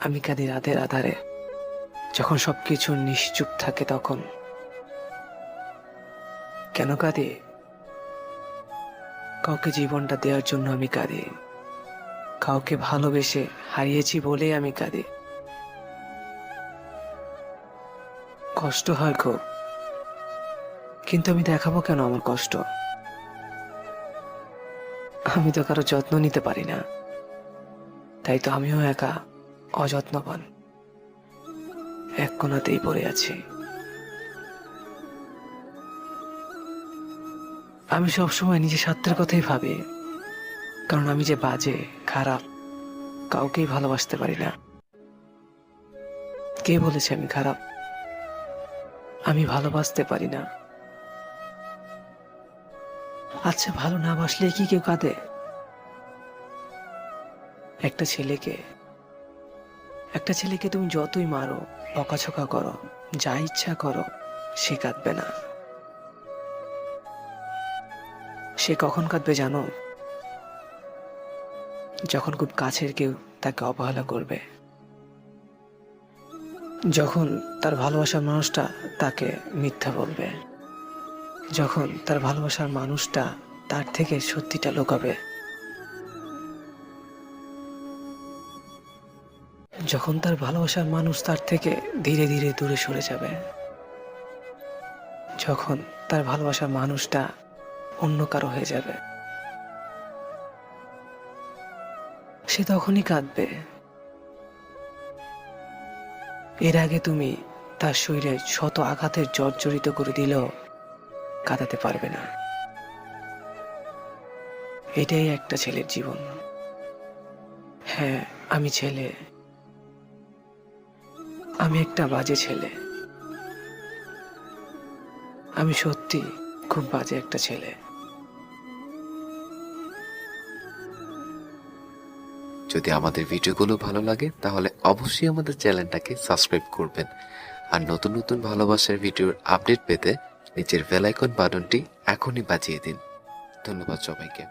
আমি কাঁদি রাতের আধারে, যখন সবকিছু নিশ্চুপ থাকে। তখন কেন কাঁদি? কাউকে জীবনটা দেওয়ার জন্য আমি কাঁদি। কাউকে ভালোবেসে হারিয়েছি বলেই আমি কাঁদি। কষ্ট হয় খুব, কিন্তু আমি দেখাবো কেন আমার কষ্ট? আমি তো কারো যত্ন নিতে পারি না, তাই তো আমিও একা, অযত্নবান, এক কোণাতেই পড়ে আছি। আমি সবসময় নিজের স্বার্থের কথাই ভাবি, কারণ আমি যে বাজে, খারাপ, কাউকেই ভালোবাসতে পারি না। কে বলেছে আমি খারাপ? আমি ভালোবাসতে পারি না। আচ্ছা, ভালো না বাসলে কি কেউ কাঁদে? একটা ছেলেকে একটা ছেলেকে তুমি যতই মারো, বকাঝকা করো, যা ইচ্ছা করো, সে কাঁদবে না। সে কখন কাঁদবে জানো? যখন খুব কাছের কেউ তাকে অবহেলা করবে, যখন তার ভালোবাসার মানুষটা তাকে মিথ্যা বলবে, যখন তার ভালোবাসার মানুষটা তার থেকে সত্যিটা লুকাবে, যখন তার ভালোবাসার মানুষ তার থেকে ধীরে ধীরে দূরে সরে যাবে, যখন তার ভালোবাসার মানুষটা অন্য কারো হয়ে যাবে, সে তখনই কাঁদবে। এর আগে তুমি তার শরীরে শত আঘাতের জর্জরিত করে দিলেও কাঁদাতে পারবে না। এটাই একটা ছেলের জীবন। হ্যাঁ, আমি ছেলে, আমি একটা বাজে ছেলে। আমি সত্যি খুব বাজে একটা ছেলে। যদি আমাদের ভিডিওগুলো ভালো লাগে তাহলে অবশ্যই আমাদের চ্যানেলটাকে সাবস্ক্রাইব করবেন। আর নতুন নতুন ভালোবাসার ভিডিওর আপডেট পেতে নিচের বেল আইকন বাটনটি এখনই বাজিয়ে দিন। ধন্যবাদ সবাইকে।